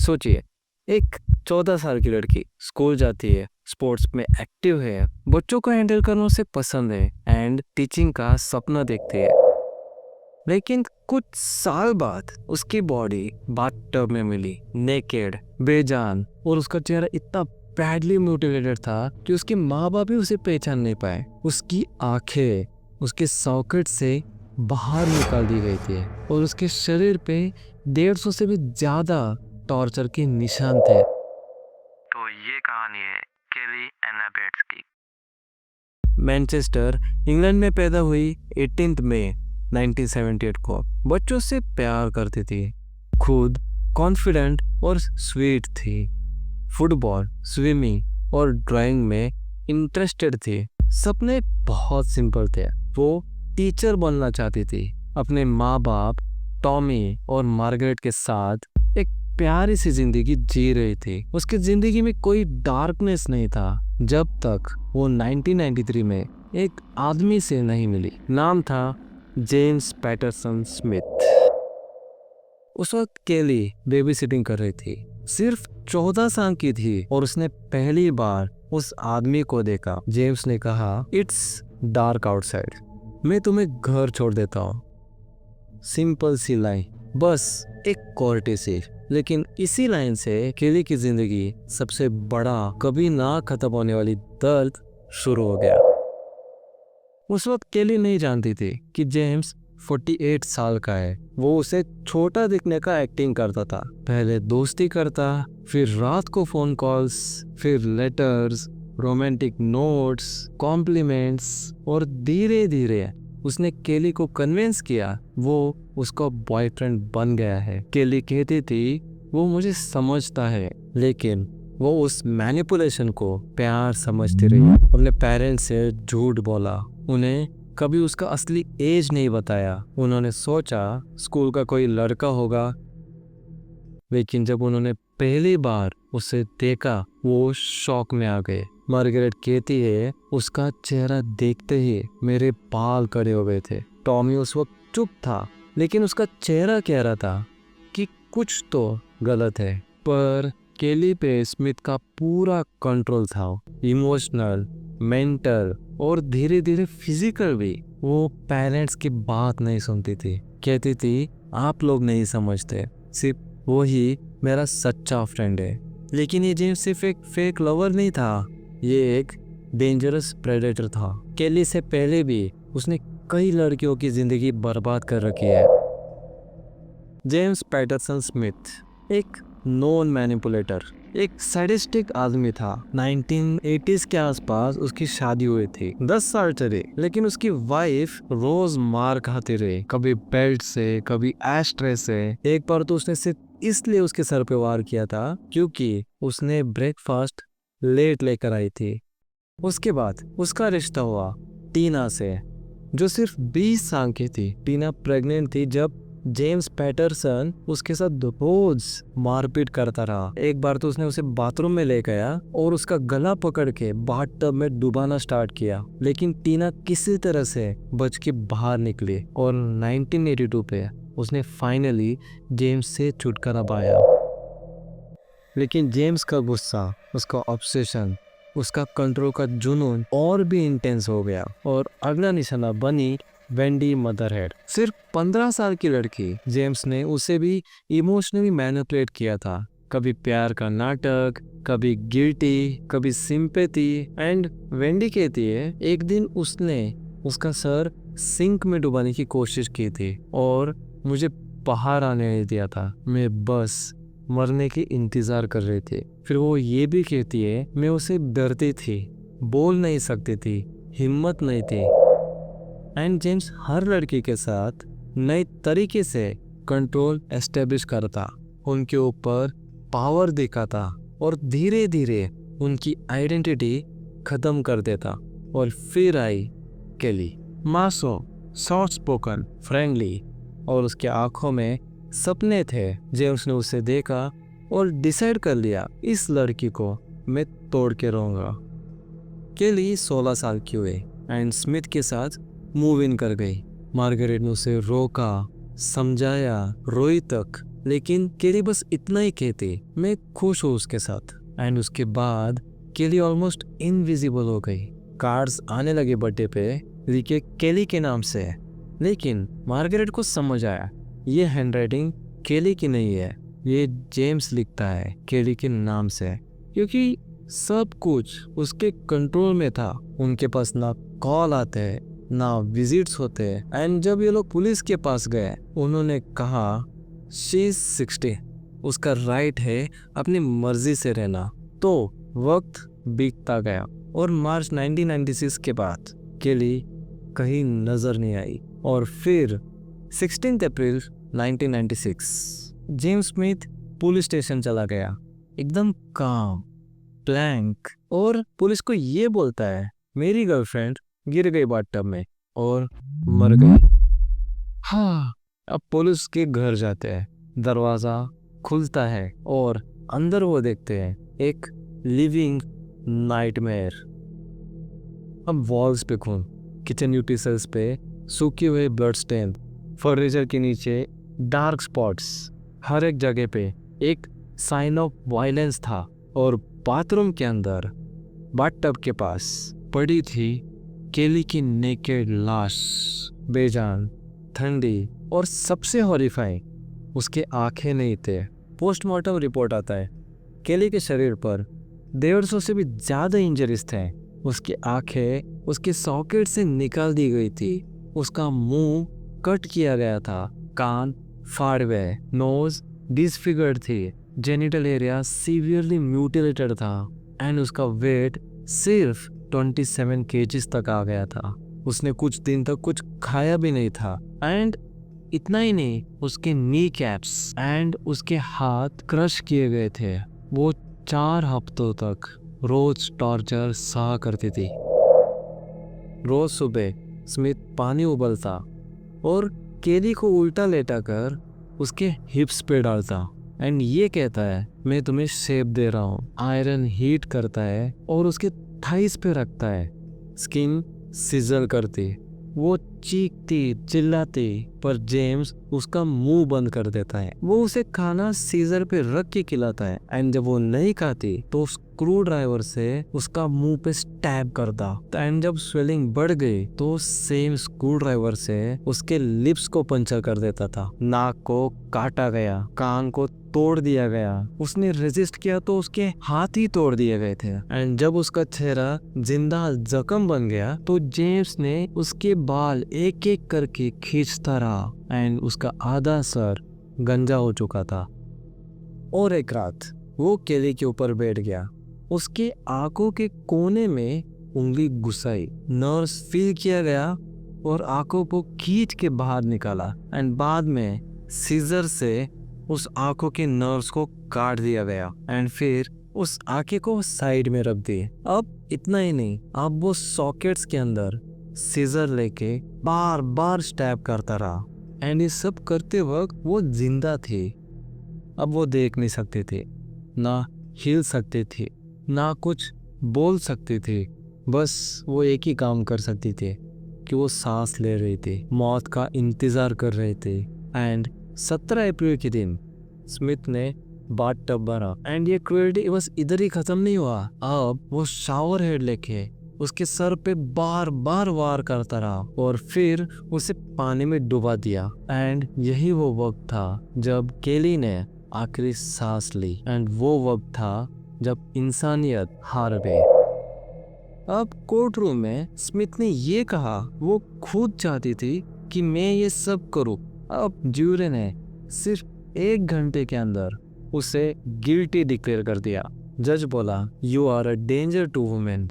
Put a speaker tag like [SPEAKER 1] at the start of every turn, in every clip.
[SPEAKER 1] सोचिए, एक 14 साल की लड़की स्कूल जाती है, स्पोर्ट्स में एक्टिव है, बच्चों को हैंडल करना उसे पसंद है एंड टीचिंग का सपना देखती है। लेकिन कुछ साल बाद उसकी बॉडी बाथटब में मिली, नेकेड, बेजान, और उसका चेहरा इतना बैडली म्यूटिलेटेड था कि उसके माँ बाप भी उसे पहचान नहीं पाए। उसकी आंखें उसके सॉकेट से बाहर निकाल दी गई थी और उसके शरीर पे 150 से भी ज्यादा टॉर्चर के निशान थे।
[SPEAKER 2] तो ये कहानी है केली एना बेट्स की।
[SPEAKER 1] मैनचेस्टर, इंग्लैंड में पैदा हुई 18 मई 1978 को। बच्चों से प्यार करती थी, खुद कॉन्फिडेंट और स्वीट थी, फुटबॉल, स्विमिंग और ड्राइंग में इंटरेस्टेड थी। सपने बहुत सिंपल थे। वो टीचर बनना चाहती थी, अपने माँ बाप टॉमी और मार्गरेट के साथ एक प्यारी सी जिंदगी जी रही थी। उसकी जिंदगी में कोई डार्कनेस नहीं था जब तक वो 1993 में एक आदमी से नहीं मिली। नाम था जेम्स पैटरसन स्मिथ। उस वक्त केली बेबी सिटिंग कर रही थी, सिर्फ 14 साल की थी और उसने पहली बार उस आदमी को देखा। जेम्स ने कहा, इट्स डार्क आउटसाइड, मैं तुम्हें घर छोड़ देता हूँ। सिंपल सी लाइन, बस एक कोर्टेसी। लेकिन इसी लाइन से केली की जिंदगी सबसे बड़ा, कभी ना खत्म होने वाली दर्द शुरू हो गया। उस वक्त केली नहीं जानती थी कि जेम्स 48 साल का है। वो उसे छोटा दिखने का एक्टिंग करता था। पहले दोस्ती करता, फिर रात को फोन कॉल्स, फिर लेटर्स, रोमांटिक नोट्स, कॉम्प्लीमेंट्स, और धीरे धीरे उसने केली को कन्विंस किया वो उसका बॉयफ्रेंड बन गया है। केली कहती थी वो मुझे समझता है, लेकिन वो उस मैनिपुलेशन को प्यार समझती रही। अपने पेरेंट्स से झूठ बोला, उन्हें कभी उसका असली एज नहीं बताया। उन्होंने सोचा स्कूल का कोई लड़का होगा, लेकिन जब उन्होंने पहली बार उसे देखा वो शॉक में आ गए। मार्गरेट कहती है, उसका चेहरा देखते ही मेरे बाल खड़े हो गए थे। टॉमी उस वक्त चुप था, लेकिन उसका चेहरा कह रहा था कि कुछ तो गलत है। पर केली पे स्मिथ का पूरा कंट्रोल था, इमोशनल, मेंटल और धीरे धीरे फिजिकल भी। वो पेरेंट्स की बात नहीं सुनती थी, कहती थी आप लोग नहीं समझते, सिर्फ वो ही मेरा सच्चा फ्रेंड है। लेकिन ये जेम्स सिर्फ एक फेक लवर नहीं था, ये एक डेंजरस प्रेडेटर था। केली से पहले भी उसने कई लड़कियों की जिंदगी बर्बाद कर रखी है। जेम्स पैटरसन स्मिथ एक नॉन मैनिपुलेटर, एक सैडिस्टिक आदमी था। 1980s के आसपास उसकी शादी हुई थी, 10 साल चली, लेकिन उसकी वाइफ रोज मार खाती रही, कभी बेल्ट से, कभी एस्ट्रे से। एक बार तो उसने सिर्फ इसलिए उसके सर पे वार किया था क्योंकि उसने ब्रेकफास्ट लेट लेकर आई थी। उसके बाद उसका रिश्ता हुआ टीना से, जो सिर्फ 20 साल की थी। टीना प्रेग्नेंट थी जब जेम्स पैटरसन उसके साथ रोज मारपीट करता रहा। एक बार तो उसने उसे बाथरूम में ले गया और उसका गला पकड़ के बाथटब में डुबाना स्टार्ट किया, लेकिन टीना किसी तरह से बच के बाहर निकली और 1982 पे उसने फाइनली जेम्स से छुटकारा पाया। लेकिन जेम्स का गुस्सा, उसका ऑब्सेशन, उसका कंट्रोल का जुनून और भी इंटेंस हो गया और अगला निशाना बनी वेंडी मदरहेड। सिर्फ 15 साल की लड़की। जेम्स ने उसे भी इमोशनली मैनिपुलेट किया था, कभी प्यार का नाटक, कभी गिल्टी, कभी सिंपैथी। एंड वेंडी कहती है एक दिन उसने उसका सर सिंक में डुबाने की कोशिश की थी और मुझे बाहर आने नहीं दिया था। मैं बस मरने की इंतजार कर रही थी। फिर वो ये भी कहती है मैं उसे डरती थी, बोल नहीं सकती थी, हिम्मत नहीं थी। एंड जेम्स हर लड़की के साथ नए तरीके से कंट्रोल एस्टेब्लिश करता, उनके ऊपर पावर दिखाता और धीरे धीरे उनकी आइडेंटिटी खत्म कर देता। और फिर आई केली, मासूम, सॉफ्ट स्पोकन, फ्रेंडली, और उसके आंखों में सपने थे। जेम्स ने उसे देखा और डिसाइड कर लिया इस लड़की को मैं तोड़ के रहूंगा। केली 16 साल की हुई एंड स्मिथ के साथ मूव इन कर गई। मार्गरेट ने उसे रोका, समझाया, रोई तक, लेकिन केली बस इतना ही कहती, मैं खुश हूँ उसके साथ। एंड उसके बाद केली ऑलमोस्ट इनविजिबल हो गई। कार्ड्स आने लगे बर्थडे पे लिखे केली के नाम से, लेकिन मार्गरेट को समझ आया ये हैंडराइटिंग केली की नहीं है, ये जेम्स लिखता है केली के नाम से, क्योंकि सब कुछ उसके कंट्रोल में था। उनके पास ना कॉल आते ना विजिट्स होते। एंड जब ये लोग पुलिस के पास गए, उन्होंने कहा शी इज 60, उसका राइट है अपनी मर्जी से रहना। तो वक्त बीतता गया और मार्च 1996 के बाद केली कहीं नजर नहीं आई। और फिर 16 अप्रैल 1996 जेम्स स्मिथ पुलिस स्टेशन चला गया, एकदम काम, ब्लैंक, और पुलिस को ये बोलता है मेरी गर्लफ्रेंड गिर गई बाथटब में और मर गई। हाँ, अब पुलिस के घर जाते हैं, दरवाजा खुलता है और अंदर वो देखते हैं एक लिविंग नाइटमेयर। अब वॉल्स पे खून, किचन यूटेंसिल्स पे सूखे हुए ब्लड स्टेन, फर्नीचर के नीचे डार्क स्पॉट्स, हर एक जगह पे एक साइन ऑफ वायलेंस था। और बाथरूम के अंदर बाथटब के पास पड़ी थी केली की नेकेड लाश, बेजान, ठंडी, और सबसे हॉरिफाइंग उसके आंखें नहीं थे। पोस्टमार्टम रिपोर्ट आता है केली के शरीर पर 150 से भी ज़्यादा इंजरीज थे। उसकी आंखें उसके सॉकेट से निकाल दी गई थी, उसका मुंह कट किया गया था, कान फाड़ गए, नोज डिसफिगर्ड थी, जेनिटल एरिया सीवियरली म्यूटिलेटेड था एंड उसका वेट सिर्फ 27 केजीज तक आ गया था। उसने कुछ दिन तक कुछ खाया भी नहीं था। एंड इतना ही नहीं, उसके नी कैप्स एंड उसके हाथ क्रश किए गए थे। वो 4 हफ्तों तक रोज टॉर्चर सहा करती थी। रोज सुबह स्मिथ पानी उबलता और केली को उल्टा लेटा कर उसके हिप्स पे डालता एंड ये कहता है मैं तुम्हें शेप दे रहा हूँ। आयरन हीट करता है और उसके थाइस पे रखता है। स्किन सिजल करती, वो चीखती चिल्लाती, पर जेम्स उसका मुंह बंद कर देता है। वो उसे खाना सीजर पे रख के खिलाता है एंड जब वो नहीं खाती तो स्क्रू ड्राइवर से उसका मुंह पे स्टैब करता। एंड जब स्वेलिंग बढ़ गई तो सेम स्क्रू ड्राइवर से उसके लिप्स को पंचर कर देता था। नाक को काटा गया, कान को तोड़ दिया गया। उसने रेजिस्ट किया तो उसके हाथ ही तोड़ दिए गए थे। एंड जब उसका चेहरा जिंदा जख्म बन गया तो जेम्स ने उसके बाल एक एक करके खींचता रहा एंड उसका आधा सर गंजा हो चुका था। और एक रात वो केली के ऊपर बैठ गया, उसके आंखों के कोने में उंगली घुसाई, नर्व्स फील किया गया और आंखों को खींच के बाहर निकाला एंड बाद में सीजर से उस आंखों के नर्व्स को काट दिया गया एंड फिर उस आंखें को साइड में रख दी। अब इतना ही नहीं, अब वो सॉकेट्स के अंदर सीजर लेके बार बार स्टैब करता रहा एंड ये सब करते वक्त वो जिंदा थी। अब वो देख नहीं सकती थी, ना हिल सकती थी, ना कुछ बोल सकती थी। बस वो एक ही काम कर सकती थी कि वो सांस ले रही थी, मौत का इंतजार कर रही थी। एंड 17 अप्रैल के दिन स्मिथ ने बाथटब भरा एंड ये क्रूएल्टी बस इधर ही खत्म नहीं हुआ। अब वो शावर हेड लेके उसके सर पे बार बार वार करता रहा और फिर उसे पानी में डुबा दिया। एंड यही वो वक्त था जब केली ने आखिरी सांस ली एंड वो वक्त था जब इंसानियत हार गई। अब कोर्ट रूम में स्मिथ ने ये कहा वो खुद चाहती थी कि मैं ये सब करूं। अब ज्यूरी ने सिर्फ 1 घंटे के अंदर उसे गिल्टी डिक्लेयर कर दिया। जज बोला you are a danger to women.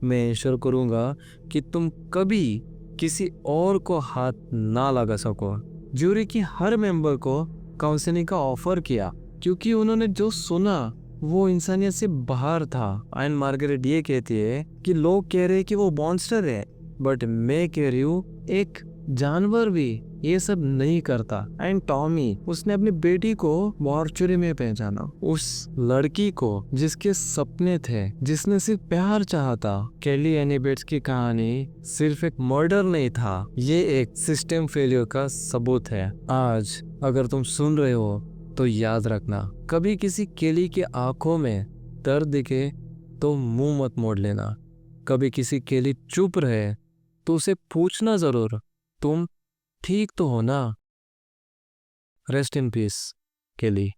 [SPEAKER 1] मैं इंश्योर करूंगा कि तुम कभी किसी और को हाथ ना लगा सको। ज्यूरी की हर मेंबर को काउंसलिंग का ऑफर किया क्योंकि उन्होंने जो सुना वो इंसानियत से बाहर था। एंड मार्गरेट ये कहती है कि लोग कह रहे हैं कि वो मॉन्स्टर है, बट मैं कह रही हूँ एक जानवर भी ये सब नहीं करता। एंड टॉमी, उसने अपनी बेटी को मॉर्चुरी में पहचाना, उस लड़की को जिसके सपने थे, जिसने सिर्फ प्यार चाहा था। केली एनीबेट्स की कहानी सिर्फ एक मर्डर नहीं था, ये एक सिस्टम फेलियर का सबूत है। आज अगर तुम सुन रहे हो तो याद रखना, कभी किसी केली की आंखों में दर्द दिखे तो मुंह मत मोड़ लेना। कभी किसी केली चुप रहे तो उसे पूछना जरूर, तुम ठीक तो हो ना। रेस्ट इन पीस केली।